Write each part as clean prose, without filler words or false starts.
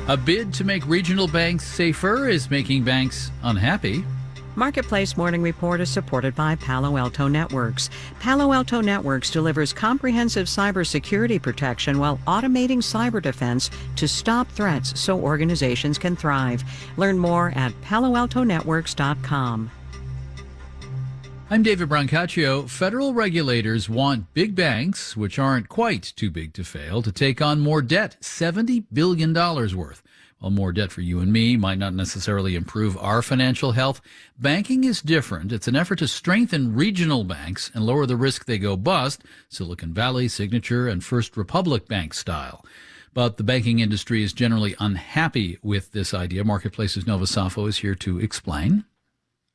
A bid to make regional banks safer is making banks unhappy. Marketplace Morning Report is supported by Palo Alto Networks. Palo Alto Networks delivers comprehensive cybersecurity protection while automating cyber defense to stop threats so organizations can thrive. Learn more at paloaltonetworks.com. I'm David Brancaccio. Federal regulators want big banks, which aren't quite too big to fail, to take on more debt, $70 billion worth. While more debt for you and me might not necessarily improve our financial health, banking is different. It's an effort to strengthen regional banks and lower the risk they go bust, Silicon Valley, Signature, and First Republic Bank style. But the banking industry is generally unhappy with this idea. Marketplace's Nova Safo is here to explain.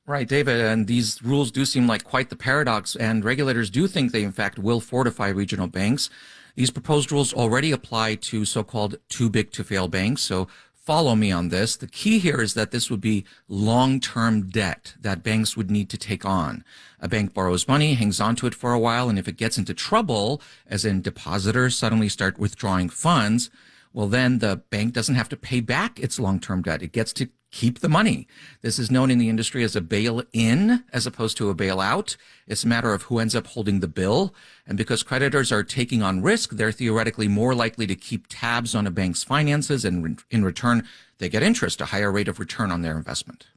Right, David, and these rules do seem like quite the paradox, and regulators do think they, in fact, will fortify regional banks. These proposed rules already apply to so-called too-big-to-fail banks, so follow me on this. The key here is that this would be long-term debt that banks would need to take on. A bank borrows money, hangs onto it for a while, and if it gets into trouble, as in depositors suddenly start withdrawing funds, well, then the bank doesn't have to pay back its long-term debt. It gets to keep the money. This is known in the industry as a bail-in as opposed to a bailout. It's a matter of who ends up holding the bill. And because creditors are taking on risk, they're theoretically more likely to keep tabs on a bank's finances, and in return, they get interest, a higher rate of return on their investment.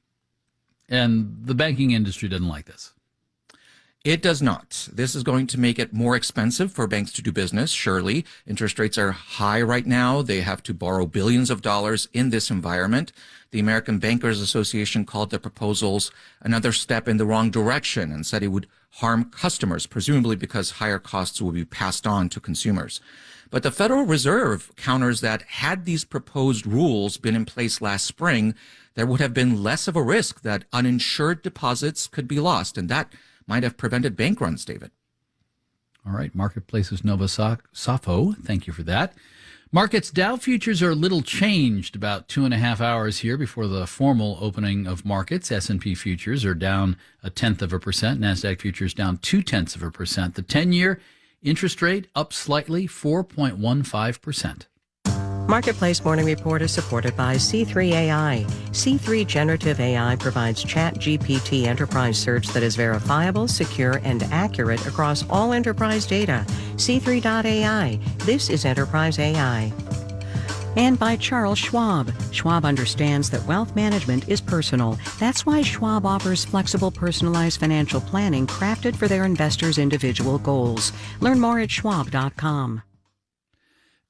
And the banking industry doesn't like this. It does not. This is going to make it more expensive for banks to do business, surely. Interest rates are high right now. They have to borrow billions of dollars in this environment. The American Bankers Association called the proposals another step in the wrong direction and said it would harm customers, presumably because higher costs will be passed on to consumers. But the Federal Reserve counters that had these proposed rules been in place last spring, there would have been less of a risk that uninsured deposits could be lost, and that might have prevented bank runs, David. All right, Marketplace's Nova Safo, thank you for that. Markets Dow futures are a little changed, about 2.5 hours here before the formal opening of markets. S&P futures are down 0.1%. NASDAQ futures down 0.2%. The 10-year interest rate up slightly, 4.15%. Marketplace Morning Report is supported by C3 AI. C3 Generative AI provides ChatGPT enterprise search that is verifiable, secure, and accurate across all enterprise data. C3.ai. This is Enterprise AI. And by Charles Schwab. Schwab understands that wealth management is personal. That's why Schwab offers flexible, personalized financial planning crafted for their investors' individual goals. Learn more at schwab.com.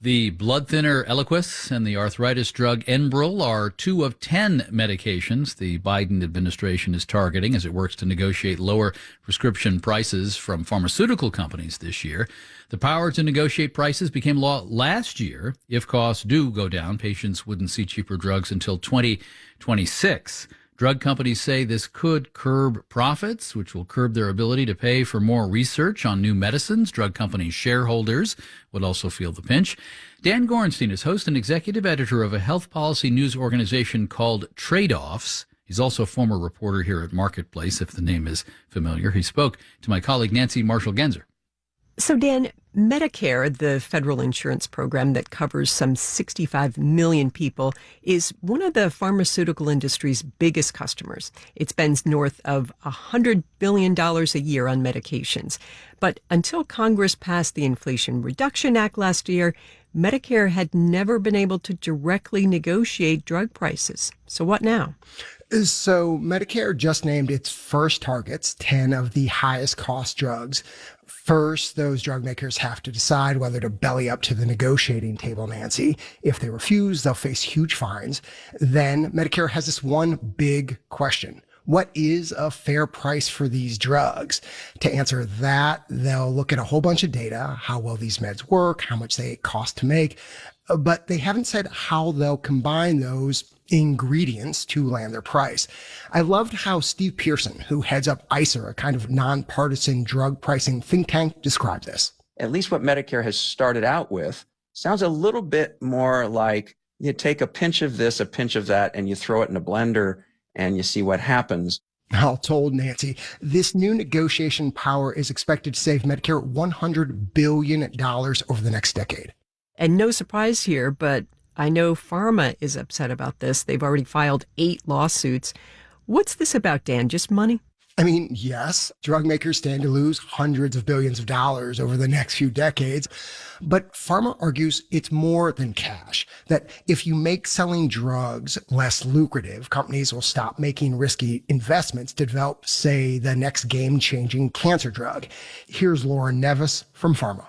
The blood thinner Eliquis and the arthritis drug Enbrel are 2 of 10 medications the Biden administration is targeting as it works to negotiate lower prescription prices from pharmaceutical companies this year. The power to negotiate prices became law last year. If costs do go down, patients wouldn't see cheaper drugs until 2026. Drug companies say this could curb profits, which will curb their ability to pay for more research on new medicines. Drug companies' shareholders would also feel the pinch. Dan Gorenstein is host and executive editor of a health policy news organization called Trade-Offs. He's also a former reporter here at Marketplace, if the name is familiar. He spoke to my colleague Nancy Marshall-Genzer. So, Dan, Medicare, the federal insurance program that covers some 65 million people, is one of the pharmaceutical industry's biggest customers. It spends north of $100 billion a year on medications. But until Congress passed the Inflation Reduction Act last year, Medicare had never been able to directly negotiate drug prices. So what now? So Medicare just named its first targets, 10 of the highest cost drugs. First, those drug makers have to decide whether to belly up to the negotiating table, Nancy. If they refuse, they'll face huge fines. Then Medicare has this one big question. What is a fair price for these drugs? To answer that, they'll look at a whole bunch of data, how well these meds work, how much they cost to make, but they haven't said how they'll combine those ingredients to land their price. I loved how Steve Pearson, who heads up ICER, a kind of nonpartisan drug pricing think tank, described this. At least what Medicare has started out with sounds a little bit more like you take a pinch of this, a pinch of that, and you throw it in a blender and you see what happens. All told, Nancy, this new negotiation power is expected to save Medicare $100 billion over the next decade. And no surprise here, but I know pharma is upset about this. They've already filed 8 lawsuits. What's this about, Dan? Just money? I mean, yes, drug makers stand to lose hundreds of billions of dollars over the next few decades. But pharma argues it's more than cash, that if you make selling drugs less lucrative, companies will stop making risky investments to develop, say, the next game-changing cancer drug. Here's Lauren Nevis from pharma.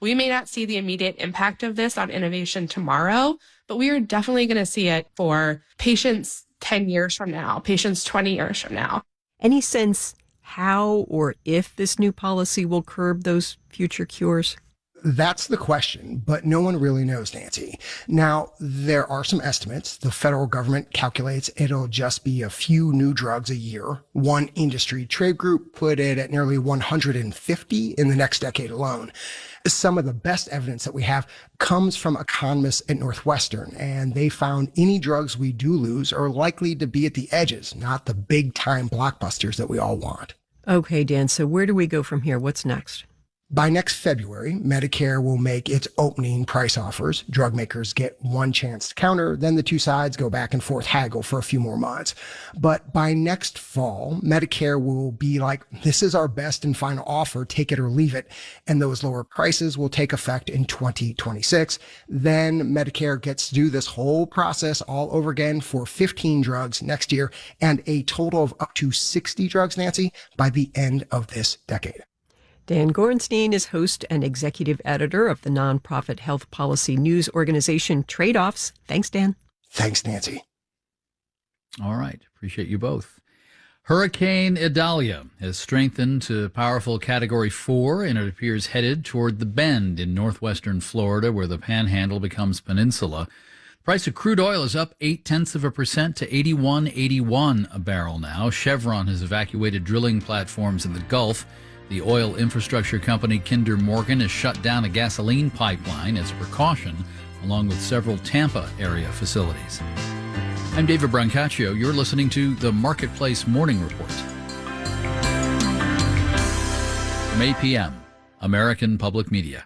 We may not see the immediate impact of this on innovation tomorrow, but we are definitely going to see it for patients 10 years from now, patients 20 years from now. Any sense how or if this new policy will curb those future cures? That's the question, but no one really knows, Nancy. Now, there are some estimates. The federal government calculates it'll just be a few new drugs a year. One industry trade group put it at nearly 150 in the next decade alone. Some of the best evidence that we have comes from economists at Northwestern, and they found any drugs we do lose are likely to be at the edges, not the big-time blockbusters that we all want. Okay, Dan, so where do we go from here? What's next? By next February, Medicare will make its opening price offers. Drug makers get one chance to counter, then the two sides go back and forth haggle for a few more months. But by next fall, Medicare will be like, this is our best and final offer, take it or leave it. And those lower prices will take effect in 2026. Then Medicare gets to do this whole process all over again for 15 drugs next year and a total of up to 60 drugs, Nancy, by the end of this decade. Dan Gorenstein is host and executive editor of the nonprofit health policy news organization Trade-Offs. Thanks, Dan. Thanks, Nancy. All right. Appreciate you both. Hurricane Idalia has strengthened to powerful Category 4, and it appears headed toward the Bend in northwestern Florida, where the Panhandle becomes peninsula. Price of crude oil is up 0.8% to $81.81 a barrel now. Chevron has evacuated drilling platforms in the Gulf. The oil infrastructure company Kinder Morgan has shut down a gasoline pipeline as a precaution, along with several Tampa area facilities. I'm David Brancaccio. You're listening to the Marketplace Morning Report. From 8 p.m., American Public Media.